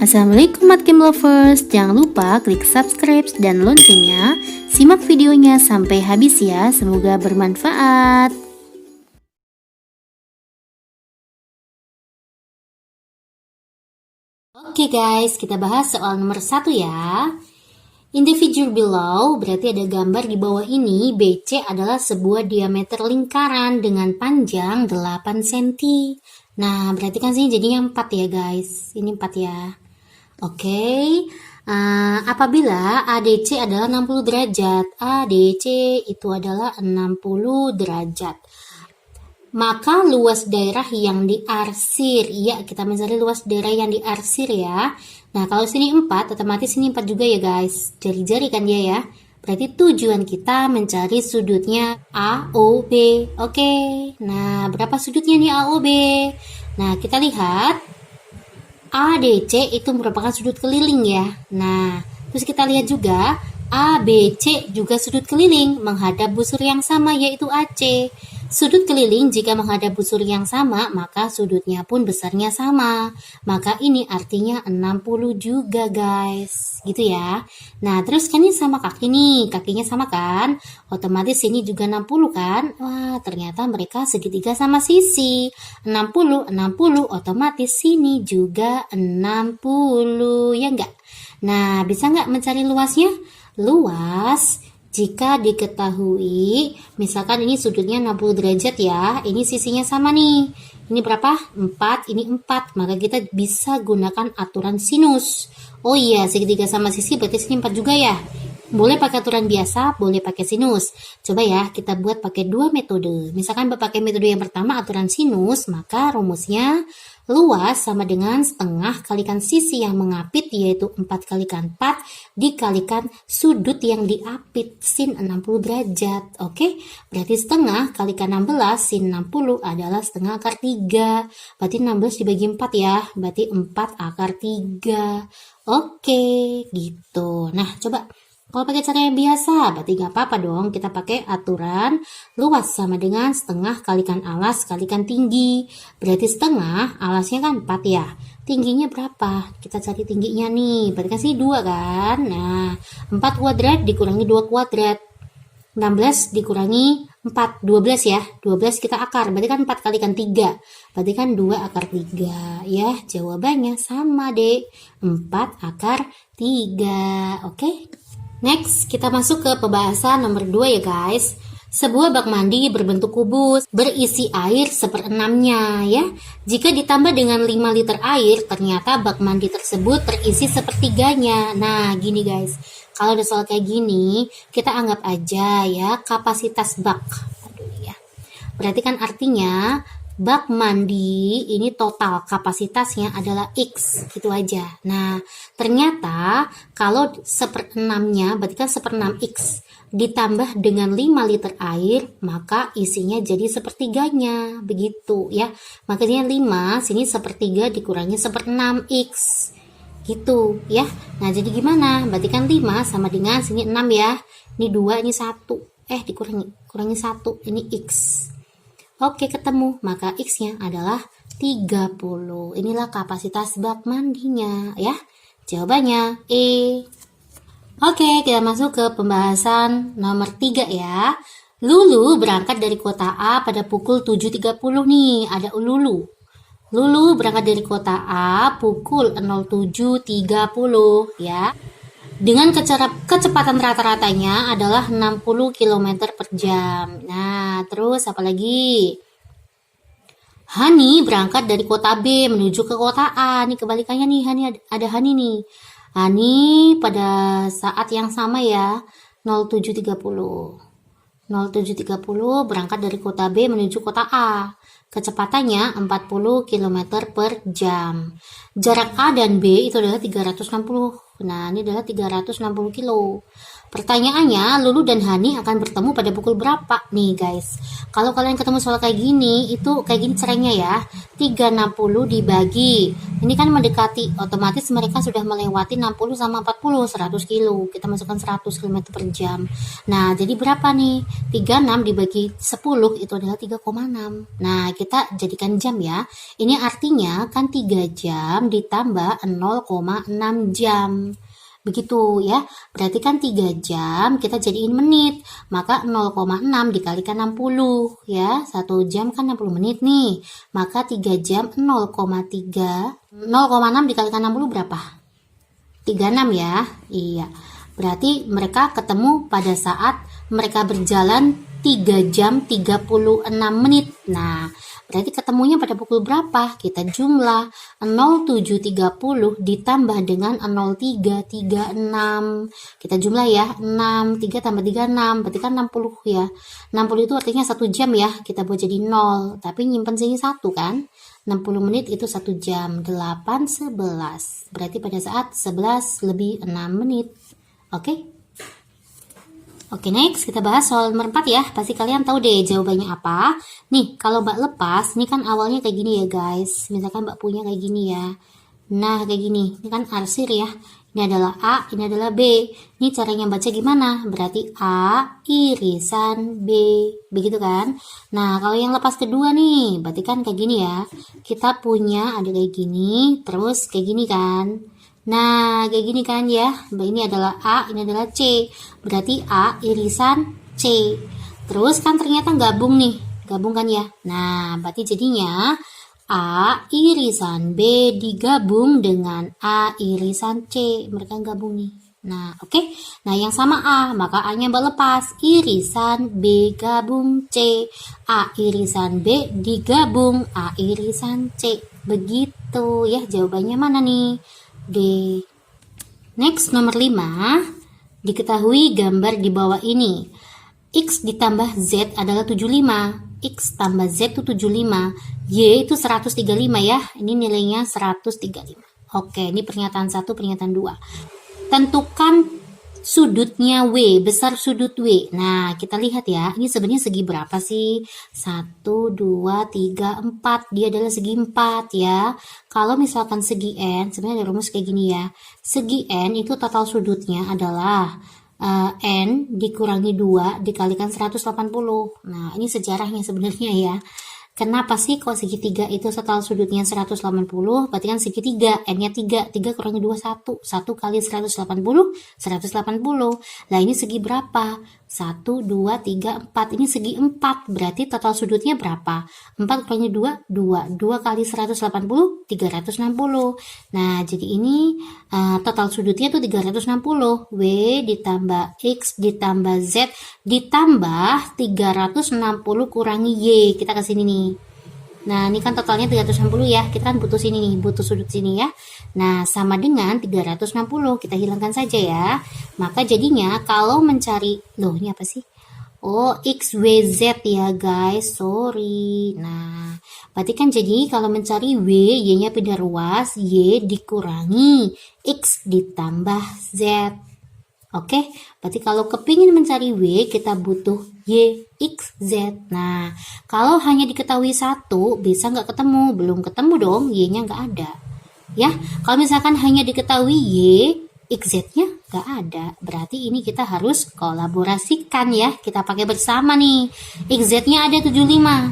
Assalamualaikum Matkim Lovers, jangan lupa klik subscribe dan loncengnya. Simak videonya sampai habis ya, semoga bermanfaat. Oke guys, kita bahas soal nomor 1 ya. In the figure below, berarti ada gambar di bawah ini, BC adalah sebuah diameter lingkaran dengan panjang 8 cm. Nah, berarti kan sini jadinya 4 ya guys, ini 4 ya. Oke, apabila ADC adalah 60 derajat, ADC itu adalah 60 derajat, maka luas daerah yang diarsir, ya kita mencari luas daerah yang diarsir ya. Nah kalau sini 4, otomatis sini 4 juga ya guys, jari-jari kan dia ya. Berarti tujuan kita mencari sudutnya AOB. Oke, nah berapa sudutnya nih AOB? Nah kita lihat ADC itu merupakan sudut keliling ya. Nah, terus kita lihat juga ABC juga sudut keliling menghadap busur yang sama yaitu AC. Sudut keliling jika menghadap busur yang sama, maka sudutnya pun besarnya sama. Maka ini artinya 60 juga guys. Gitu ya. Nah, terus kan ini sama kaki nih. Kakinya sama kan? Otomatis ini juga 60 kan? Wah, ternyata mereka segitiga sama sisi. 60, 60, otomatis sini juga 60. Ya enggak? Nah, bisa nggak mencari luasnya? Luas jika diketahui, misalkan ini sudutnya 60 derajat ya, ini sisinya sama nih. Ini berapa? 4, ini 4. Maka kita bisa gunakan aturan sinus. Oh iya, segitiga sama sisi berarti sini 4 juga ya. Boleh pakai aturan biasa, boleh pakai sinus. Coba ya, kita buat pakai dua metode. Misalkan pakai metode yang pertama, aturan sinus, maka rumusnya luas sama dengan setengah kalikan sisi yang mengapit, yaitu 4 kalikan 4 dikalikan sudut yang diapit, sin 60 derajat. Oke, berarti setengah kalikan 16, sin 60 adalah setengah akar 3. Berarti 16 dibagi 4 ya, berarti 4 akar 3. Oke, gitu. Nah, coba kalau pakai cara yang biasa, berarti nggak apa-apa dong. Kita pakai aturan luas sama dengan setengah kalikan alas kalikan tinggi. Berarti setengah, alasnya kan 4 ya. Tingginya berapa? Kita cari tingginya nih. Berarti kan sini 2 kan? Nah, 4 kuadrat dikurangi 2 kuadrat. 16 dikurangi 4, 12 ya. 12 kita akar, berarti kan 4 kalikan 3. Berarti kan 2 akar 3. Ya, jawabannya sama deh. 4 akar 3. Oke? Next, kita masuk ke pembahasan nomor 2 ya guys. Sebuah bak mandi berbentuk kubus berisi air 1/6-nya ya. Jika ditambah dengan 5 liter air, ternyata bak mandi tersebut terisi 1/3-nya. Nah, gini guys. Kalau ada soal kayak gini, kita anggap aja ya kapasitas bak. Aduh ya. Berarti kan artinya bak mandi ini total kapasitasnya adalah X, gitu aja. Nah, ternyata kalau 1/6-nya, berarti kan 1/6 X, ditambah dengan 5 liter air, maka isinya jadi 1/3-nya, begitu ya. Makanya 5, sini 1/3 dikurangi 1/6 X, gitu ya. Nah, jadi gimana? Berarti kan 5 sama dengan, sini 6 ya. Ini 2, ini 1. Kurangi 1, ini X. Oke, ketemu. Maka X-nya adalah 30. Inilah kapasitas bak mandinya ya. Jawabannya E. Oke, kita masuk ke pembahasan nomor 3 ya. Lulu berangkat dari kota A pada pukul 7.30 nih. Ada Lulu. Lulu berangkat dari kota A pukul 07.30 ya. Dengan kecepatan rata-ratanya adalah 60 km per jam. Nah, terus apa lagi? Hani berangkat dari kota B menuju ke kota A. Nih kebalikannya nih, ada Hani nih. Hani pada saat yang sama ya, 07.30. 07.30 berangkat dari kota B menuju kota A. Kecepatannya 40 km per jam. Jarak A dan B itu adalah 360. Nah, ini adalah 360 kilo. Pertanyaannya, Lulu dan Hani akan bertemu pada pukul berapa? Nih guys, kalau kalian ketemu soal kayak gini, itu kayak gini caranya ya. 360 dibagi. Ini kan mendekati, otomatis mereka sudah melewati 60 sama 40, 100 kilo. Kita masukkan 100 km per jam. Nah, jadi berapa nih? 36 dibagi 10 itu adalah 3,6. Nah, kita jadikan jam ya. Ini artinya kan 3 jam ditambah 0,6 jam. Begitu ya. Berarti kan 3 jam kita jadiin menit. Maka 0,6 dikalikan 60 ya. 1 jam kan 60 menit nih. Maka 3 jam 0,6 dikalikan 60 berapa? 36 ya. Iya. Berarti mereka ketemu pada saat mereka berjalan 3 jam 36 menit. Nah, berarti ketemunya pada pukul berapa? Kita jumlah 07.30 ditambah dengan 03.36. Kita jumlah ya, 6, 3 tambah 3, 6. Berarti kan 60 ya. 60 itu artinya 1 jam ya. Kita buat jadi 0. Tapi nyimpen sini 1 kan. 60 menit itu 1 jam. 8, 11. Berarti pada saat 11 lebih 6 menit. Oke? Oke, next kita bahas soal nomor 4 ya. Pasti kalian tahu deh jawabannya apa. Nih, kalau Mbak lepas, ini kan awalnya kayak gini ya guys. Misalkan Mbak punya kayak gini ya. Nah, kayak gini. Ini kan arsir ya. Ini adalah A, ini adalah B. Ini caranya baca gimana? Berarti A irisan B. Begitu kan? Nah, kalau yang lepas kedua nih, berarti kan kayak gini ya. Kita punya ada kayak gini, terus kayak gini kan. Nah, kayak gini kan ya. Ini adalah A, ini adalah C. Berarti A irisan C. Terus kan ternyata gabung nih. Gabung kan ya. Nah, berarti jadinya A irisan B digabung dengan A irisan C. Mereka gabung nih. Nah, oke. Nah, yang sama A, maka A-nya lepas. Irisan B gabung C. A irisan B digabung A irisan C. Begitu ya. Jawabannya mana nih? D. Next, nomor 5. Diketahui gambar di bawah ini. X ditambah Z adalah 75. X tambah Z itu 75. Y itu 135 ya. Ini nilainya 135. Oke, ini pernyataan 1, pernyataan 2. Tentukan sudutnya W, besar sudut W. Nah, kita lihat ya. Ini sebenarnya segi berapa sih? 1, 2, 3, 4. Dia adalah segi 4 ya. Kalau misalkan segi N, sebenarnya ada rumus kayak gini ya. Segi N itu total sudutnya adalah N dikurangi 2 dikalikan 180. Nah, ini sejarahnya sebenarnya ya. Kenapa sih kok segitiga itu total sudutnya 180? Berarti kan segitiga, N-nya 3. 3 kurangi 2, 1. 1 kali 180, 180. Nah, ini segi berapa? 1, 2, 3, 4. Ini segi 4. Berarti total sudutnya berapa? 4 kurangi 2, 2. 2 kali 180, 360. Nah, jadi ini total sudutnya itu 360. W ditambah X ditambah Z ditambah 360 kurangi Y. Kita ke sini nih. Nah, ini kan totalnya 360 ya. Kita kan butuh sini nih, butuh sudut sini ya. Nah, sama dengan 360. Kita hilangkan saja ya. Maka jadinya kalau mencari, loh ini apa sih? Oh, X, Y, Z ya guys. Sorry. Nah, berarti kan jadi kalau mencari W, Y-nya pindah ruas, Y dikurangi X ditambah Z. Oke, berarti kalau kepingin mencari W, kita butuh Y, X, Z. Nah, kalau hanya diketahui 1, bisa nggak ketemu? Belum ketemu dong, Y-nya nggak ada. Ya, kalau misalkan hanya diketahui Y, X, Z-nya nggak ada. Berarti ini kita harus kolaborasikan ya. Kita pakai bersama nih. X, Z-nya ada 75.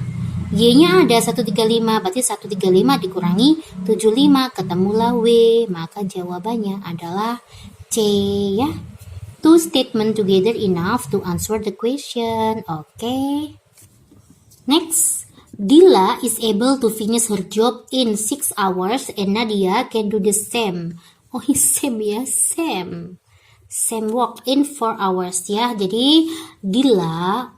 Y-nya ada 135. Berarti 135 dikurangi 75. Ketemulah W. Maka jawabannya adalah C ya. Two statement together enough to answer the question. Okay. Next, Dila is able to finish her job in 6 hours and Nadia can do the same. Oh, same ya, same. Same work in 4 hours ya. Jadi Dila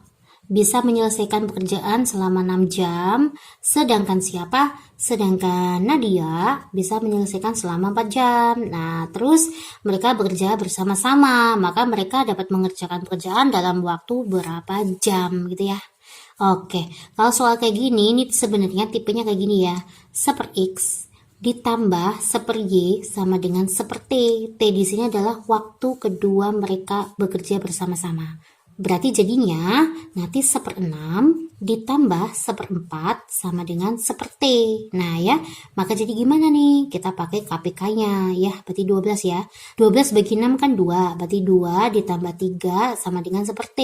bisa menyelesaikan pekerjaan selama 6 jam, sedangkan siapa? Sedangkan Nadia bisa menyelesaikan selama 4 jam. Nah, terus mereka bekerja bersama-sama, maka mereka dapat mengerjakan pekerjaan dalam waktu berapa jam gitu ya. Oke, kalau soal kayak gini, ini sebenarnya tipenya kayak gini ya. Seper X ditambah seper Y sama dengan seper T. T di sini adalah waktu kedua mereka bekerja bersama-sama. Berarti jadinya nanti 1/6 ditambah 1/4 sama dengan 1/T. Nah ya, maka jadi gimana nih? Kita pakai KPK-nya ya, berarti 12 ya. 12 bagi 6 kan 2, berarti 2 ditambah 3 sama dengan 1/T.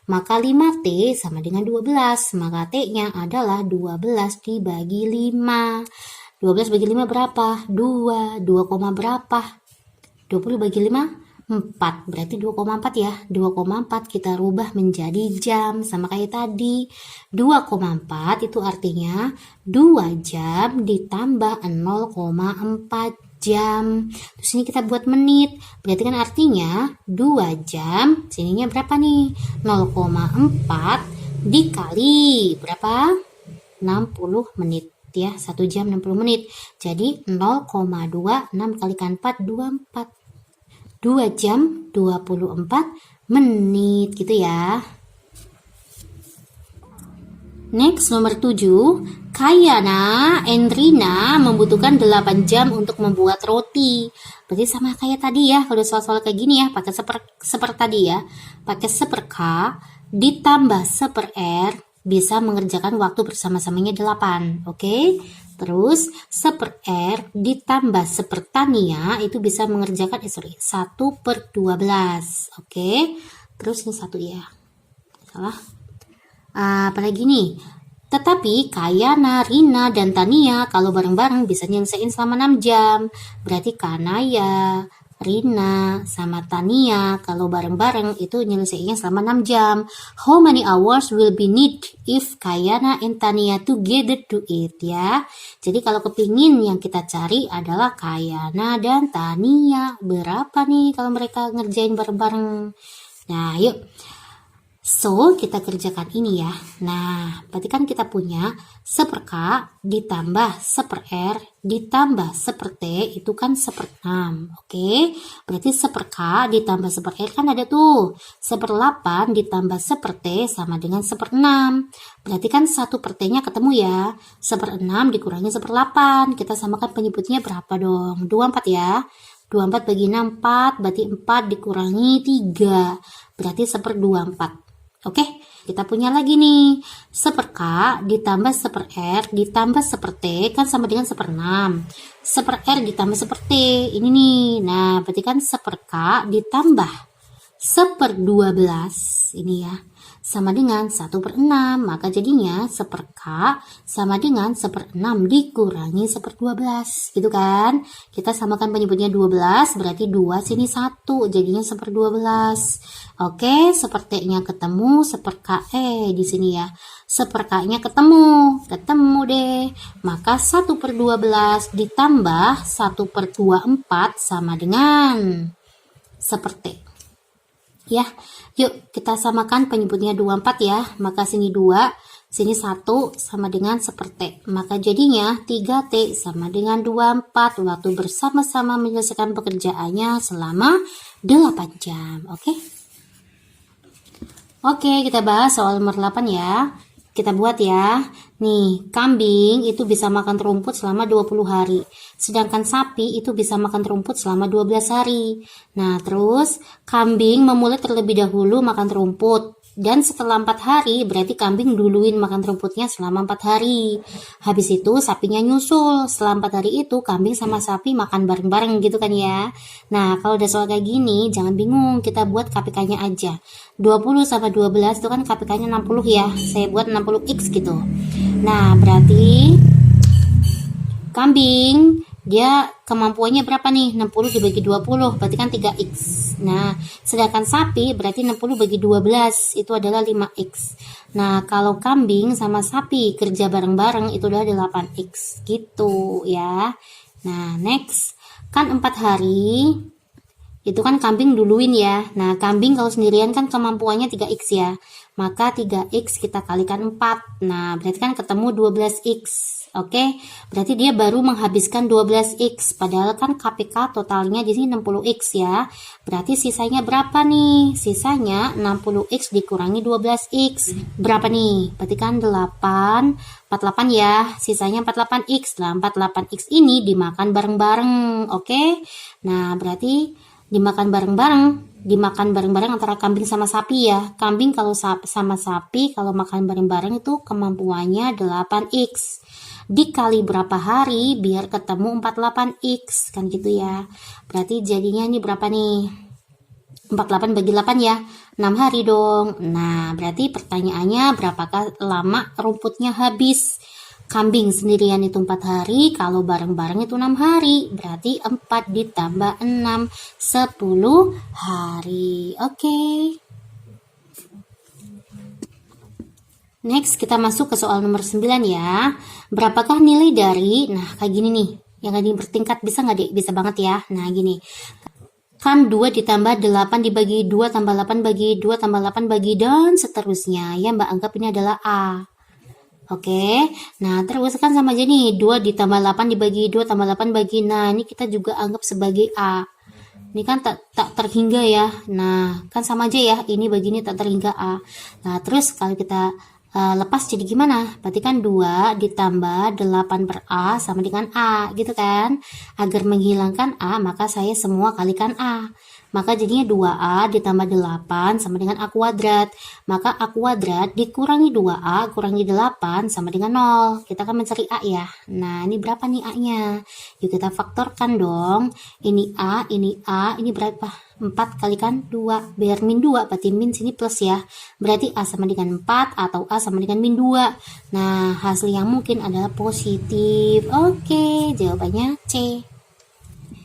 Maka 5T sama dengan 12, maka T-nya adalah 12 dibagi 5. 12 bagi 5 berapa? 2 koma berapa? 20 bagi 5? 4, berarti 2,4 ya. 2,4 kita rubah menjadi jam, sama kayak tadi. 2,4 itu artinya 2 jam ditambah 0,4 jam. Terus ini kita buat menit, berarti kan artinya 2 jam, sininya berapa nih? 0,4 dikali berapa? 60 menit ya, 1 jam 60 menit. Jadi 0,26 kalikan 4, 24. 2 jam 24 menit gitu ya. Next, nomor 7. Kayana and Rina membutuhkan 8 jam untuk membuat roti. Berarti sama kayak tadi ya, kalau soal-soal kayak gini ya, pakai seper tadi ya. Pakai seper K ditambah seper R bisa mengerjakan waktu bersama-samanya 8. Oke? Terus seper R ditambah seper Tania itu bisa mengerjakan 1/12. Oke. Terus ini 1 ya. Salah. Apalagi nih? Tetapi Kayana, Rina, dan Tania kalau bareng-bareng bisa nyelesain selama 6 jam. Berarti Kanaya, Rina, sama Tania kalau bareng-bareng itu nyelesainnya selama 6 jam. How many hours will be need if Kayana and Tania together do it ya. Jadi kalau kepingin yang kita cari adalah Kayana dan Tania. Berapa nih kalau mereka ngerjain bareng-bareng? Nah yuk. So, kita kerjakan ini ya. Nah, berarti kan kita punya seper K ditambah seper R ditambah seper T itu kan 1/6. Oke, berarti seper K ditambah seper R kan ada tuh. 1/8 ditambah seper T sama dengan 1/6. Berarti kan 1/T-nya ketemu ya. 1/6 dikurangi 1/8. Kita samakan penyebutnya berapa dong? 24 ya. 24 bagi 6, 4. Berarti 4 dikurangi 3. Berarti 1/24. Oke, kita punya lagi nih. Seper K ditambah seper R ditambah seper T kan sama dengan 1/6. Seper R ditambah seper T. Ini nih. Nah, berarti kan seper K ditambah 1/12. Ini ya. Sama dengan 1/6. Maka jadinya seper K sama dengan 1/6 dikurangi 1/12. Gitu kan? Kita samakan penyebutnya 12. Berarti 2 sini 1. Jadinya 1/12. Oke, seper T-nya ketemu, seper K di sini ya. Seper K-nya ketemu deh. Maka 1/12 ditambah 1/24 sama dengan seper T. Ya, yuk kita samakan penyebutnya 24 ya. Maka sini 2, sini 1 sama dengan seper T. Maka jadinya 3T sama dengan 24 waktu bersama-sama menyelesaikan pekerjaannya selama 8 jam. Oke? Oke, kita bahas soal nomor 8 ya. Kita buat ya. Nih, kambing itu bisa makan rumput selama 20 hari. Sedangkan sapi itu bisa makan rumput selama 12 hari. Nah, terus kambing memulai terlebih dahulu makan rumput. Dan setelah 4 hari, berarti kambing duluin makan rumputnya selama 4 hari. Habis itu sapinya nyusul. Setelah 4 hari itu, kambing sama sapi makan bareng-bareng gitu kan ya. Nah, kalau udah soal kayak gini, jangan bingung. Kita buat KPK-nya aja. 20 sama 12 itu kan KPK-nya 60 ya. Saya buat 60X gitu. Nah, berarti kambing dia kemampuannya berapa nih? 60 dibagi 20 berarti kan 3X. Nah, sedangkan sapi berarti 60 bagi 12 itu adalah 5X. Nah, kalau kambing sama sapi kerja bareng-bareng itu adalah 8X gitu ya. Nah, next kan 4 hari itu kan kambing duluin ya. Nah, kambing kalau sendirian kan kemampuannya 3X ya. Maka 3X kita kalikan 4. Nah, berarti kan ketemu 12X. Oke, berarti dia baru menghabiskan 12X. Padahal kan KPK totalnya di sini 60X ya. Berarti sisanya berapa nih? Sisanya 60X dikurangi 12X. Berapa nih? Berarti kan 8, 48 ya. Sisanya 48X. Nah, 48X ini dimakan bareng-bareng. Oke, nah berarti dimakan bareng-bareng dimakan bareng-bareng antara kambing sama sapi ya. Kambing kalau sama sapi kalau makan bareng-bareng itu kemampuannya 8x. Dikali berapa hari biar ketemu 48x kan gitu ya. Berarti jadinya ini berapa nih? 48 bagi 8 ya, 6 hari dong. Nah, berarti pertanyaannya berapakah lama rumputnya habis? Kambing sendirian itu 4 hari, kalau bareng-bareng itu 6 hari. Berarti 4 ditambah 6, 10 hari. Oke. Next, kita masuk ke soal nomor 9 ya. Berapakah nilai dari, nah kayak gini nih, yang tadi bertingkat, bisa nggak dek? Bisa banget ya. Nah gini, kan 2 ditambah 8 dibagi 2 tambah 8 bagi 2 tambah 8 bagi dan seterusnya. Ya Mbak anggap ini adalah A. Oke, nah terus kan sama aja nih, 2 ditambah 8 dibagi 2 tambah 8 bagi, nah ini kita juga anggap sebagai A. Ini kan tak terhingga ya, nah kan sama aja ya, ini bagi ini tak terhingga A. Nah terus kalau kita lepas jadi gimana? Berarti kan 2 ditambah 8 per A sama dengan A gitu kan. Agar menghilangkan A maka saya semua kalikan A. Maka jadinya 2A ditambah 8 sama dengan A kuadrat. Maka A kuadrat dikurangi 2A kurangi 8 sama dengan 0. Kita akan mencari A ya. Nah ini berapa nih A-nya? Yuk kita faktorkan dong. Ini A, ini berapa? 4 kalikan 2 biar min 2, berarti min sini plus ya, berarti A sama dengan 4 atau A sama dengan min 2. Nah hasil yang mungkin adalah positif. Oke, jawabannya C.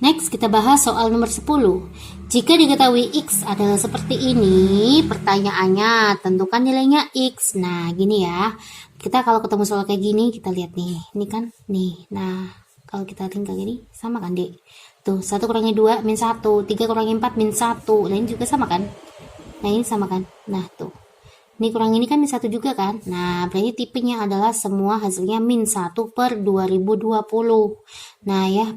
Next kita bahas soal nomor 10. Jika diketahui X adalah seperti ini, pertanyaannya tentukan nilainya X. Nah gini ya, kita kalau ketemu soal kayak gini kita lihat nih, ini kan nih, nah kalau kita tinggal gini sama kan dek. Tuh, 1 kurangi 2 min 1, 3 kurangi 4 min 1. Nah, ini juga sama kan? Nah, ini sama kan? Nah, tuh. Ini kurang ini kan min 1 juga kan? Nah, berarti tipenya adalah semua hasilnya min 1 per 2020. Nah, ya,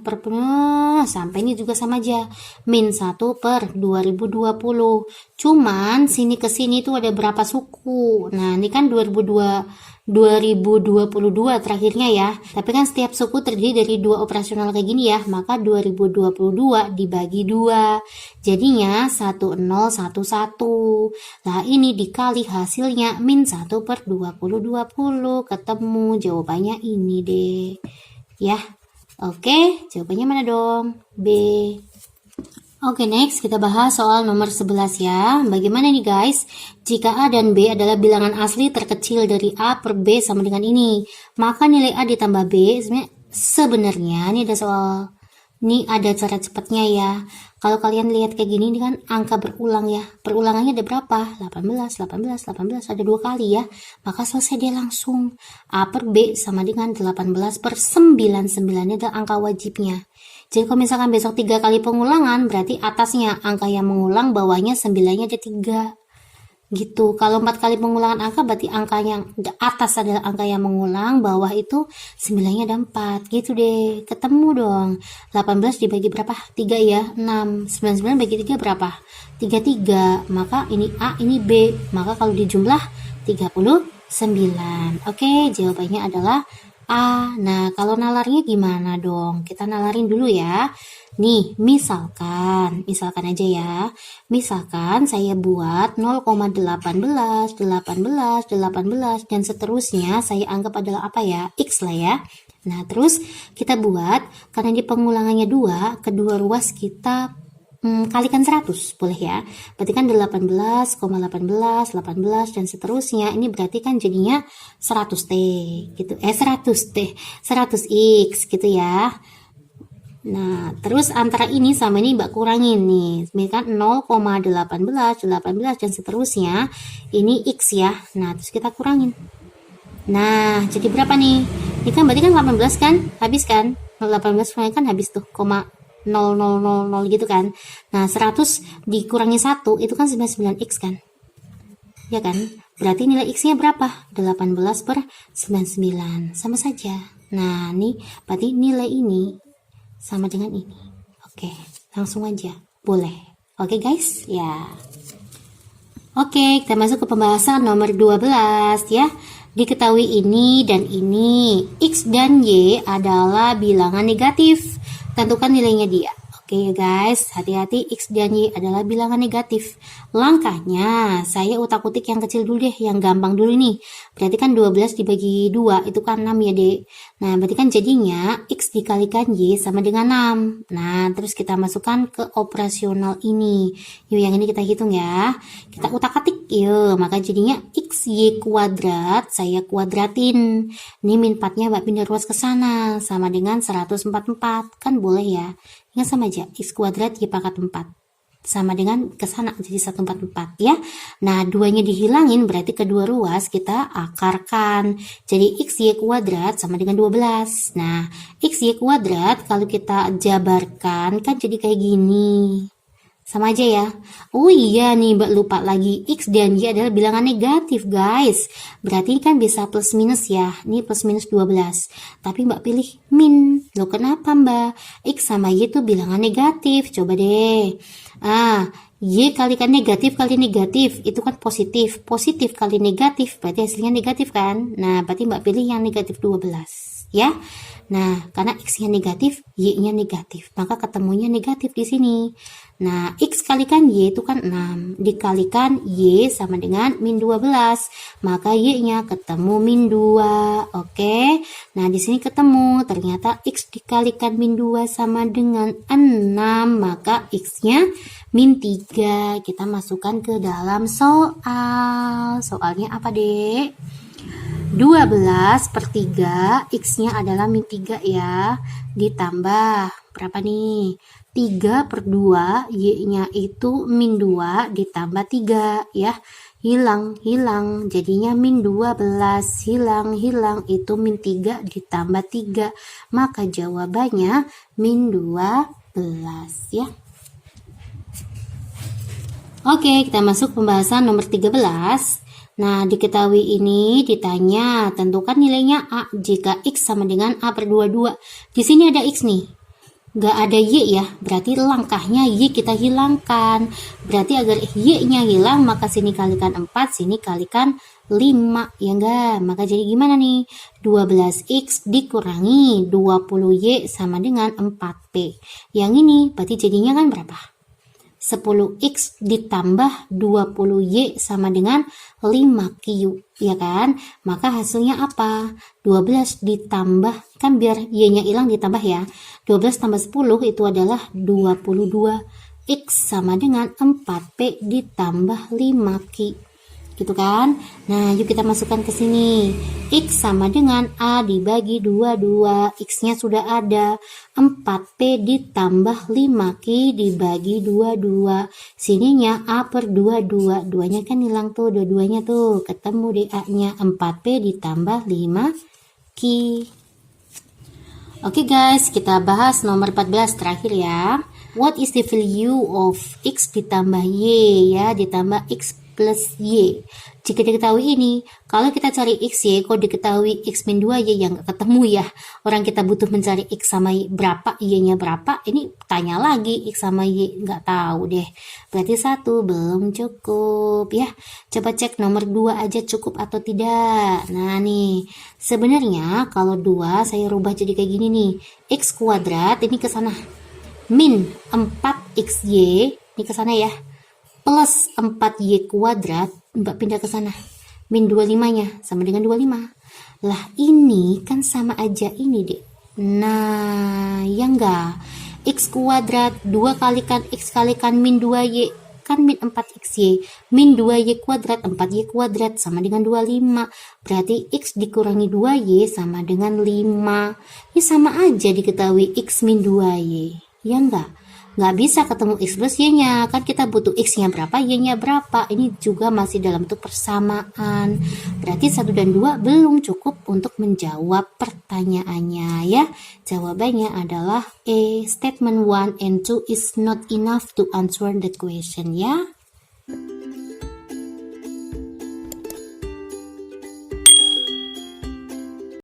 sampai ini juga sama aja. Min 1 per 2020. Cuman, sini ke sini tuh ada berapa suku. Nah, ini kan 2022 terakhirnya ya, tapi kan setiap suku terdiri dari 2 operasional kayak gini ya, maka 2022 dibagi 2 jadinya 1011. Nah ini dikali hasilnya min 1 per 2020, ketemu jawabannya ini deh ya. Oke, jawabannya mana dong? B. Oke, next kita bahas soal nomor 11 ya. Bagaimana nih guys? Jika A dan B adalah bilangan asli terkecil dari A per B sama dengan ini, maka nilai A ditambah B sebenarnya ini ada soal, ini ada cara cepatnya ya. Kalau kalian lihat kayak gini, ini kan angka berulang ya. Perulangannya ada berapa? 18, 18, 18, ada 2 kali ya. Maka selesai dia langsung. A per B sama dengan 18 per 99, ini adalah angka wajibnya. Jadi kalau misalkan besok 3 kali pengulangan, berarti atasnya angka yang mengulang, bawahnya 9-nya ada 3. Gitu. Kalau 4 kali pengulangan angka, berarti angka yang atas adalah angka yang mengulang, bawah itu 9-nya ada 4. Gitu deh. Ketemu dong. 18 dibagi berapa? 3 ya? 6. 99 bagi 3 berapa? 33. Maka ini A, ini B. Maka kalau dijumlah 39. Oke, jawabannya adalah A. Nah, kalau nalarnya gimana dong? Kita nalarin dulu ya. Nih, misalkan aja ya. Misalkan saya buat 0,18, 18, 18, dan seterusnya saya anggap adalah apa ya? X lah ya. Nah, terus kita buat, karena di pengulangannya 2, kedua ruas kita kalikan 100, boleh ya. Berarti kan 18, 18, dan seterusnya. Ini berarti kan jadinya 100T gitu. 100X gitu ya. Nah, terus antara ini sama ini Mbak kurangin nih. Misalkan 0,18, 18 dan seterusnya. Ini X ya. Nah, terus kita kurangin. Nah, jadi berapa nih? Ini kan berarti kan 18 kan? Habis kan? 18 kan habis tuh, 0,0000 gitu kan. Nah, 100 dikurangi 1 itu kan 99X kan. Ya kan? Berarti nilai X-nya berapa? 18 per 99. Sama saja. Nah, nih berarti nilai ini sama dengan ini. Oke, langsung aja. Boleh. Oke guys, ya. Oke, kita masuk ke pembahasan nomor 12 ya. Diketahui ini dan ini. X dan Y adalah bilangan negatif. Tentukan nilainya dia. Oke ya guys, hati-hati X dan Y adalah bilangan negatif. Langkahnya, saya utak-utik yang kecil dulu deh, yang gampang dulu nih. Berarti kan 12 dibagi 2, itu kan 6 ya dek. Nah, berarti kan jadinya X dikalikan Y sama dengan 6. Nah, terus kita masukkan ke operasional ini. Yuk, yang ini kita hitung ya. Kita utak-atik, yuk. Maka jadinya XY kuadrat, saya kuadratin. Ini min 4-nya Mbak pindah ruas ke sana, sama dengan 144. Kan boleh ya. Ingat sama aja, X kuadrat Y pangkat 4 sama dengan ke sana jadi 144 ya. Nah, 2-nya dihilangin berarti kedua ruas kita akarkan. Jadi XY kuadrat sama dengan 12. Nah, XY kuadrat kalau kita jabarkan kan jadi kayak gini. Sama aja ya. Oh iya nih Mbak lupa lagi. X dan Y adalah bilangan negatif guys. Berarti kan bisa plus minus ya. Ini plus minus 12. Tapi Mbak pilih min. Loh kenapa Mbak? X sama Y itu bilangan negatif. Coba deh. Y kalikan negatif kali negatif. Itu kan positif. Positif kali negatif. Berarti hasilnya negatif kan? Nah berarti Mbak pilih yang negatif 12. Ya. Nah, karena X-nya negatif, Y-nya negatif. Maka ketemunya negatif di sini. Nah, X kalikan Y itu kan 6. Dikalikan Y sama dengan min 12. Maka Y-nya ketemu min 2. Oke. Nah, di sini ketemu. Ternyata X dikalikan min 2 sama dengan 6. Maka X-nya min 3. Kita masukkan ke dalam soal. Soalnya apa, Dek? 12 per 3, X-nya adalah min 3 ya, ditambah berapa nih? 3 per 2, Y-nya itu min 2 ditambah 3 ya, hilang, jadinya min 12, hilang, itu min 3 ditambah 3, maka jawabannya min 12 ya. Oke, kita masuk pembahasan nomor 13. Nah, diketahui ini ditanya, tentukan nilainya A jika X sama dengan A per 22. Di sini ada X nih, nggak ada Y ya, berarti langkahnya Y kita hilangkan. Berarti agar Y-nya hilang, maka sini kalikan 4, sini kalikan 5, ya enggak? Maka jadi gimana nih? 12X dikurangi 20Y sama dengan 4P. Yang ini berarti jadinya kan berapa? 10X ditambah 20Y sama dengan 5Q, ya kan? Maka hasilnya apa? 12 ditambah, kan biar Y-nya hilang ditambah ya. 12 tambah 10 itu adalah 22X sama dengan 4P ditambah 5Q. Gitu kan? Nah, yuk kita masukkan ke sini. X sama dengan A dibagi 22. X-nya sudah ada. 4P ditambah 5Q dibagi 22. Sininya A per 22. Duanya kan hilang tuh, dua-duanya tuh. Ketemu deh A-nya. 4P ditambah 5Q. Oke guys, kita bahas nomor 14 terakhir ya. What is the value of X ditambah Y ya, ditambah X plus Y. Jika diketahui ini, kalau kita cari X, Y, kok diketahui X min 2Y yang gak ketemu ya. Orang kita butuh mencari X sama Y berapa, Y-nya berapa, ini tanya lagi X sama Y, gak tahu deh. Berarti 1 belum cukup ya. Coba cek nomor 2 aja cukup atau tidak. Nah nih, sebenarnya kalau 2 saya rubah jadi kayak gini nih. X kuadrat ini ke sana. Min 4XY, ini ke sana ya. Plus 4Y kuadrat, Mbak pindah ke sana. Min 25-nya sama dengan 25. Lah ini kan sama aja ini deh. Nah, ya enggak? X kuadrat 2 kalikan X kalikan min 2Y. Kan min 4XY. Min 2Y kuadrat, 4Y kuadrat sama dengan 25. Berarti X dikurangi 2Y sama dengan 5. Ya sama aja diketahui X min 2Y. Ya enggak? Nggak bisa ketemu X plus Y-nya, kan kita butuh X-nya berapa, Y-nya berapa. Ini juga masih dalam bentuk persamaan. Berarti 1 dan 2 belum cukup untuk menjawab pertanyaannya ya. Jawabannya adalah A. Statement 1 and 2 is not enough to answer the question ya.